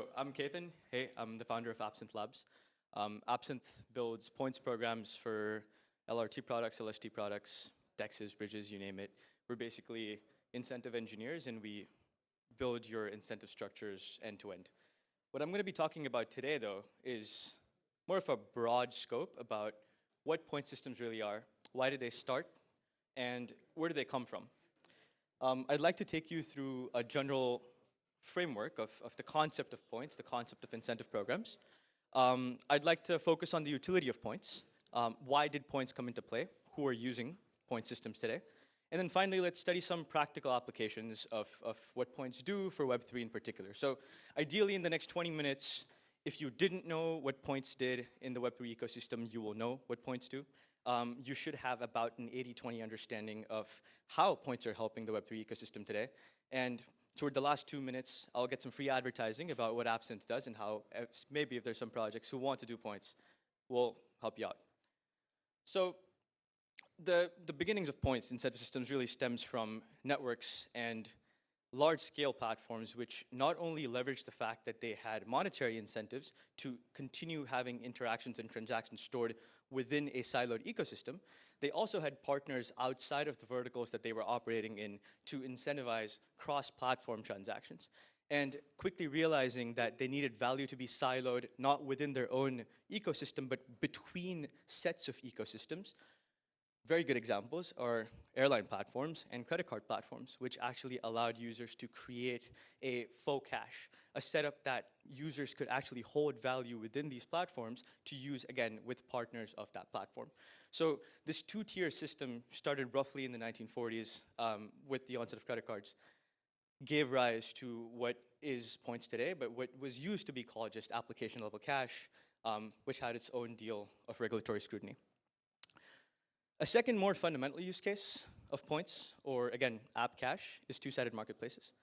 So I'm Ketan. Hey, I'm the founder of Absinthe Labs. Absinthe builds points programs for LRT products, LST products, DEXs, bridges, you name it. We're basically incentive engineers, and we build your incentive structures end to end. What I'm going to be talking about today, though, is more of a broad scope about what point systems really are, why did they start, and where do they come from. I'd like to take you through a general framework of the concept of points, the concept of incentive programs. I'd like to focus on the utility of points. Why did points come into play? Who are using point systems today? And then finally, let's study some practical applications of what points do for Web3 in particular. So ideally, in the next 20 minutes, if you didn't know what points did in the Web3 ecosystem, you will know what points do. You should have about an 80-20 understanding of how points are helping the Web3 ecosystem today. And toward the last 2 minutes, I'll get some free advertising about what Absinthe does and how maybe if there's some projects who want to do points, we'll help you out. So the beginnings of points incentive systems really stems from networks and large-scale platforms which not only leveraged the fact that they had monetary incentives to continue having interactions and transactions stored within a siloed ecosystem, they also had partners outside of the verticals that they were operating in to incentivize cross-platform transactions. And quickly realizing that they needed value to be siloed, not within their own ecosystem, but between sets of ecosystems. Very good examples are airline platforms and credit card platforms, which actually allowed users to create a faux cash, a setup that users could actually hold value within these platforms to use, again, with partners of that platform. So this two-tier system started roughly in the 1940s with the onset of credit cards, gave rise to what is points today, but what was used to be called just application-level cash, which had its own deal of regulatory scrutiny. A second, more fundamental use case of points, or again, app cash, is two-sided marketplaces.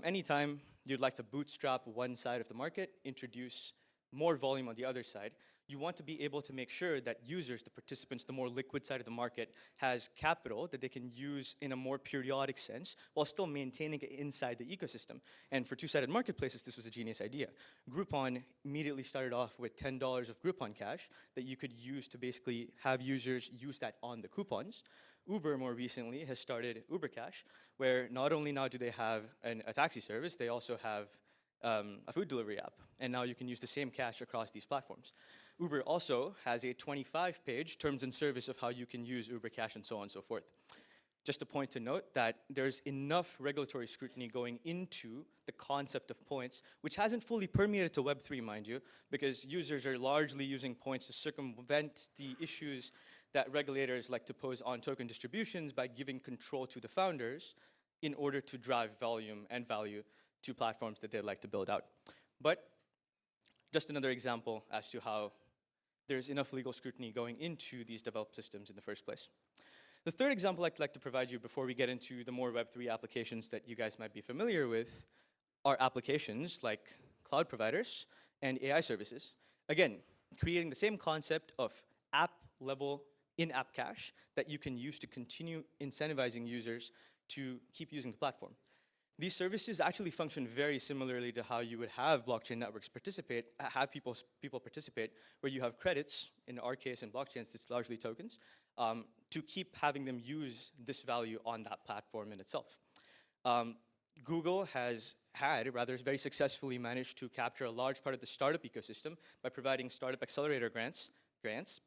Anytime you'd like to bootstrap one side of the market, introduce more volume on the other side, you want to be able to make sure that users, the participants, the more liquid side of the market, has capital that they can use in a more periodic sense while still maintaining it inside the ecosystem. And for two-sided marketplaces, this was a genius idea. Groupon immediately started off with $10 of Groupon cash that you could use to basically have users use that on the coupons. Uber more recently has started Uber Cash, where not only now do they have a taxi service, they also have a food delivery app. And now you can use the same cash across these platforms. Uber also has a 25-page terms and service of how you can use Uber Cash and so on and so forth. Just a point to note that there's enough regulatory scrutiny going into the concept of points, which hasn't fully permeated to Web3, mind you, because users are largely using points to circumvent the issues that regulators like to pose on token distributions by giving control to the founders in order to drive volume and value to platforms that they'd like to build out. But just another example as to how there's enough legal scrutiny going into these developed systems in the first place. The third example I'd like to provide you before we get into the more Web3 applications that you guys might be familiar with are applications like cloud providers and AI services. Again, creating the same concept of app-level in-app cash that you can use to continue incentivizing users to keep using the platform. These services actually function very similarly to how you would have blockchain networks participate, have people participate, where you have credits, in our case in blockchains, it's largely tokens, to keep having them use this value on that platform in itself. Google has rather very successfully managed to capture a large part of the startup ecosystem by providing startup accelerator grants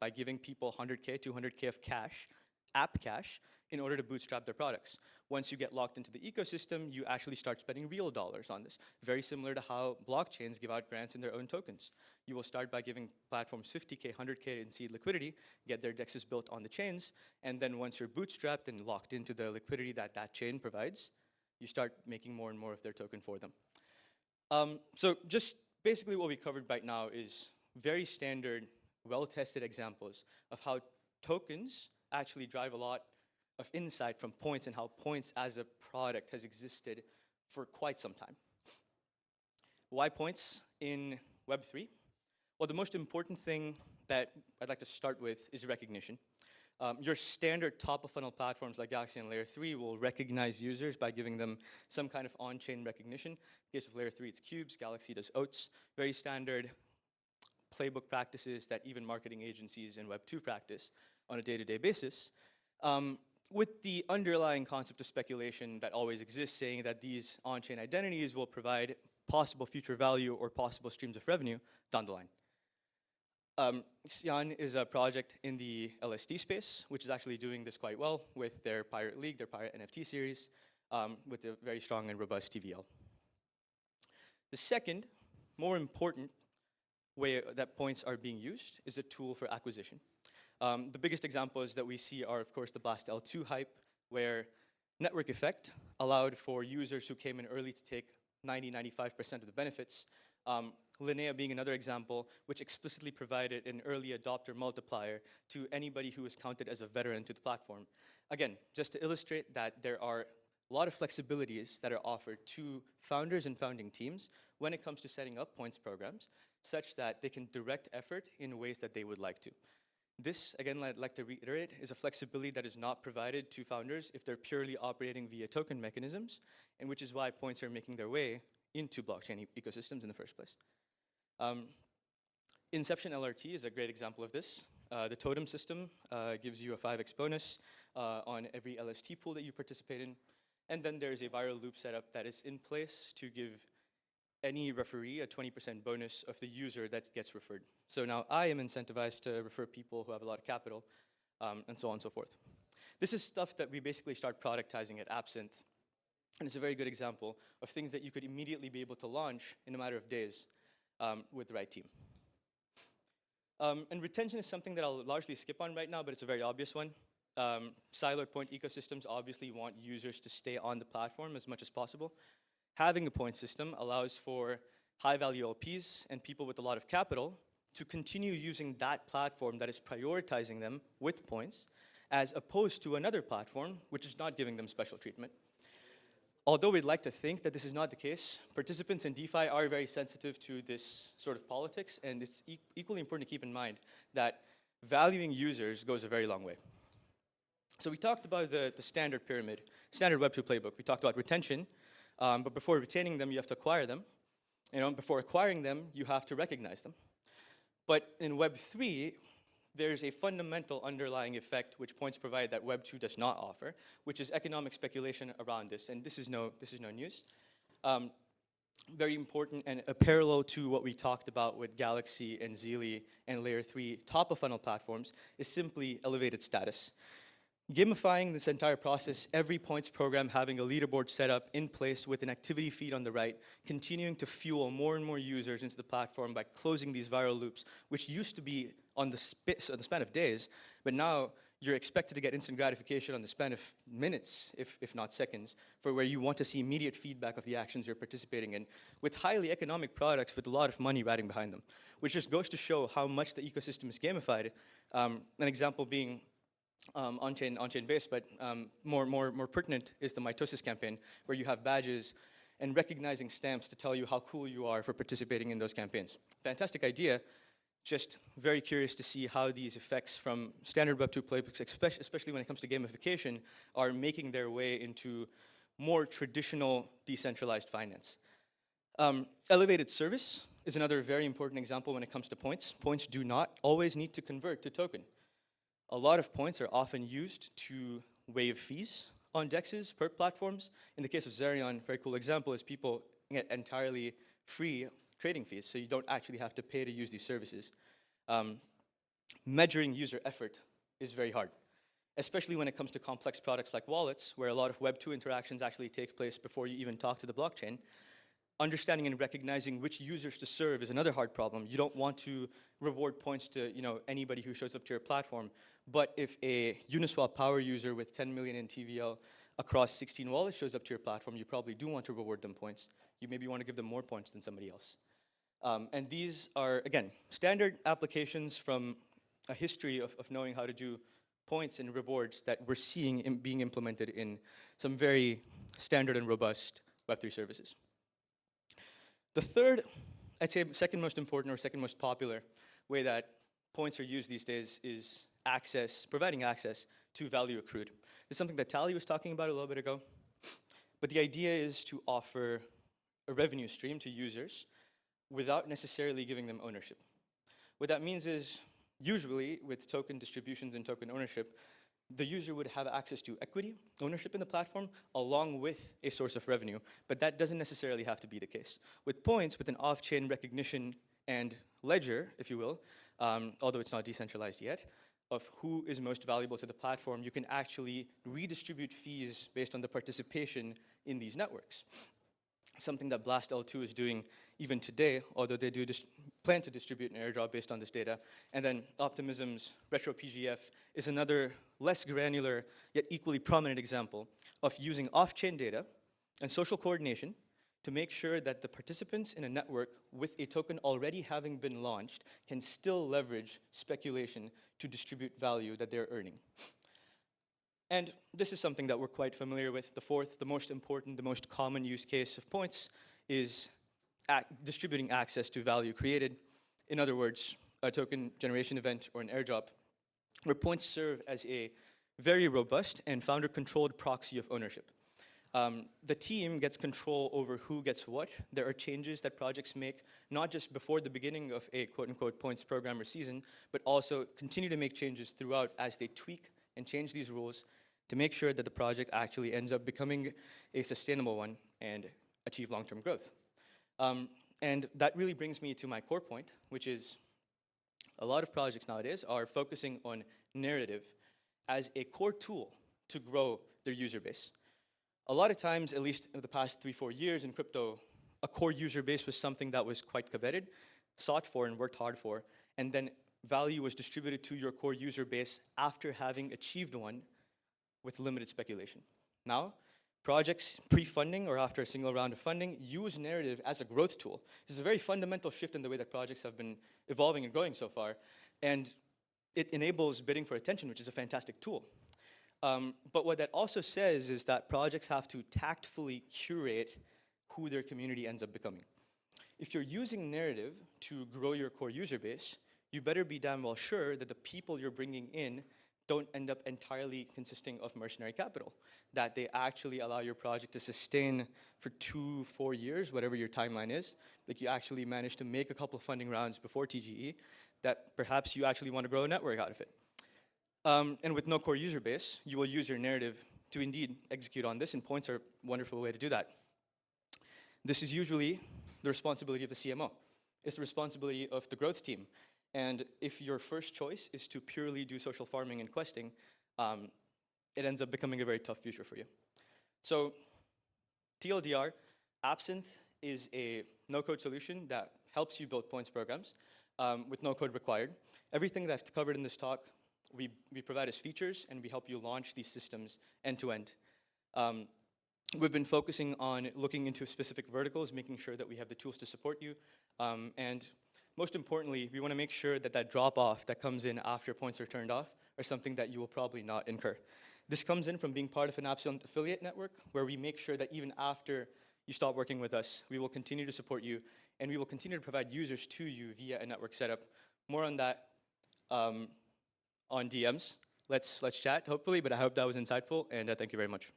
by giving people 100K, 200K of cash, app cash, in order to bootstrap their products. Once you get locked into the ecosystem, you actually start spending real dollars on this. Very similar to how blockchains give out grants in their own tokens. You will start by giving platforms 50K, 100K in seed liquidity, get their DEXs built on the chains, and then once you're bootstrapped and locked into the liquidity that that chain provides, you start making more and more of their token for them. So just basically what we covered right now is very standard, well-tested examples of how tokens actually drive a lot of insight from points and how points as a product has existed for quite some time. Why points in Web3? Well, the most important thing that I'd like to start with is recognition. Your standard top-of-funnel platforms like Galaxy and Layer 3 will recognize users by giving them some kind of on-chain recognition. In the case of Layer 3, it's cubes. Galaxy does oats. Very standard playbook practices that even marketing agencies in Web2 practice on a day-to-day basis. With the underlying concept of speculation that always exists, saying that these on-chain identities will provide possible future value or possible streams of revenue down the line. Cyan is a project in the LSD space, which is actually doing this quite well with their Pirate League, their Pirate NFT series, with a very strong and robust TVL. The second, more important way that points are being used is a tool for acquisition. The biggest examples that we see are, of course, the Blast L2 hype, where network effect allowed for users who came in early to take 90–95% of the benefits. Linnea being another example, which explicitly provided an early adopter multiplier to anybody who was counted as a veteran to the platform. Again, just to illustrate that there are a lot of flexibilities that are offered to founders and founding teams when it comes to setting up points programs, such that they can direct effort in ways that they would like to. This, again, I'd like to reiterate, is a flexibility that is not provided to founders if they're purely operating via token mechanisms, and which is why points are making their way into blockchain ecosystems in the first place. Inception LRT is a great example of this. The totem system gives you a 5x bonus on every LST pool that you participate in, and then there's a viral loop setup that is in place to give any referee a 20% bonus of the user that gets referred. So now I am incentivized to refer people who have a lot of capital, and so on and so forth. This is stuff that we basically start productizing at Absinthe, and it's a very good example of things that you could immediately be able to launch in a matter of days with the right team. And retention is something that I'll largely skip on right now, but it's a very obvious one. Siloed point ecosystems obviously want users to stay on the platform as much as possible. Having a point system allows for high-value LPs and people with a lot of capital to continue using that platform that is prioritizing them with points, as opposed to another platform which is not giving them special treatment. Although we'd like to think that this is not the case, participants in DeFi are very sensitive to this sort of politics, and it's equally important to keep in mind that valuing users goes a very long way. So we talked about the standard pyramid, standard Web2 playbook. We talked about retention, but before retaining them, you have to acquire them. Before acquiring them, you have to recognize them. But in Web3, there's a fundamental underlying effect which points provide that Web2 does not offer, which is economic speculation around this. And this is no news. Very important and a parallel to what we talked about with Galaxy and Zeely and Layer 3 top-of-funnel platforms is simply elevated status. Gamifying this entire process, every points program having a leaderboard set up in place with an activity feed on the right, continuing to fuel more and more users into the platform by closing these viral loops, which used to be on the span of days, but now you're expected to get instant gratification on the span of minutes, if not seconds, for where you want to see immediate feedback of the actions you're participating in, with highly economic products with a lot of money riding behind them, which just goes to show how much the ecosystem is gamified. An example being on-chain based, but more pertinent is the mitosis campaign, where you have badges and recognizing stamps to tell you how cool you are for participating in those campaigns. Fantastic idea, just very curious to see how these effects from standard Web2 playbooks, especially when it comes to gamification, are making their way into more traditional decentralized finance. Elevated service is another very important example when it comes to points. Points do not always need to convert to token. A lot of points are often used to waive fees on DEXs, perp platforms. In the case of Zerion, very cool example is people get entirely free trading fees, so you don't actually have to pay to use these services. Measuring user effort is very hard, especially when it comes to complex products like wallets, where a lot of Web2 interactions actually take place before you even talk to the blockchain. Understanding and recognizing which users to serve is another hard problem. You don't want to reward points to anybody who shows up to your platform, but if a Uniswap power user with 10 million in TVL across 16 wallets shows up to your platform, you probably do want to reward them points. You maybe want to give them more points than somebody else. And these are, again, standard applications from a history of knowing how to do points and rewards that we're seeing being implemented in some very standard and robust Web3 services. The third, I'd say second most important or second most popular way that points are used these days is providing access to value accrued. This is something that Tally was talking about a little bit ago. But the idea is to offer a revenue stream to users without necessarily giving them ownership. What that means is, usually with token distributions and token ownership, the user would have access to equity, ownership in the platform, along with a source of revenue. But that doesn't necessarily have to be the case. With points, with an off-chain recognition and ledger, if you will, although it's not decentralized yet, of who is most valuable to the platform, you can actually redistribute fees based on the participation in these networks. Something that Blast L2 is doing even today, although they do plan to distribute an airdrop based on this data. And then Optimism's Retro PGF is another less granular, yet equally prominent example of using off-chain data and social coordination to make sure that the participants in a network with a token already having been launched can still leverage speculation to distribute value that they're earning. And this is something that we're quite familiar with. The fourth, the most important, the most common use case of points is distributing access to value created. In other words, a token generation event or an airdrop, where points serve as a very robust and founder-controlled proxy of ownership. The team gets control over who gets what. There are changes that projects make, not just before the beginning of a quote-unquote points program or season, but also continue to make changes throughout as they tweak and change these rules to make sure that the project actually ends up becoming a sustainable one and achieve long-term growth. And that really brings me to my core point, which is a lot of projects nowadays are focusing on narrative as a core tool to grow their user base. A lot of times, at least in the past 3-4 years in crypto, a core user base was something that was quite coveted, sought for and worked hard for, and then value was distributed to your core user base after having achieved one with limited speculation. Now, projects pre-funding or after a single round of funding use narrative as a growth tool. This is a very fundamental shift in the way that projects have been evolving and growing so far, and it enables bidding for attention, which is a fantastic tool. But what that also says is that projects have to tactfully curate who their community ends up becoming. If you're using narrative to grow your core user base, you better be damn well sure that the people you're bringing in don't end up entirely consisting of mercenary capital, that they actually allow your project to sustain for 2-4 years, whatever your timeline is, that you actually manage to make a couple of funding rounds before TGE, that perhaps you actually want to grow a network out of it. And with no core user base, you will use your narrative to indeed execute on this, and points are a wonderful way to do that. This is usually the responsibility of the CMO. It's the responsibility of the growth team. And if your first choice is to purely do social farming and questing, it ends up becoming a very tough future for you. So TLDR, Absinthe is a no-code solution that helps you build points programs with no code required. Everything that I've covered in this talk, we provide as features, and we help you launch these systems end-to-end. We've been focusing on looking into specific verticals, making sure that we have the tools to support you, and most importantly, we want to make sure that that drop-off that comes in after points are turned off are something that you will probably not incur. This comes in from being part of an Absinthe affiliate network, where we make sure that even after you stop working with us, we will continue to support you, and we will continue to provide users to you via a network setup. More on that on DMs. Let's chat, hopefully, but I hope that was insightful, and thank you very much.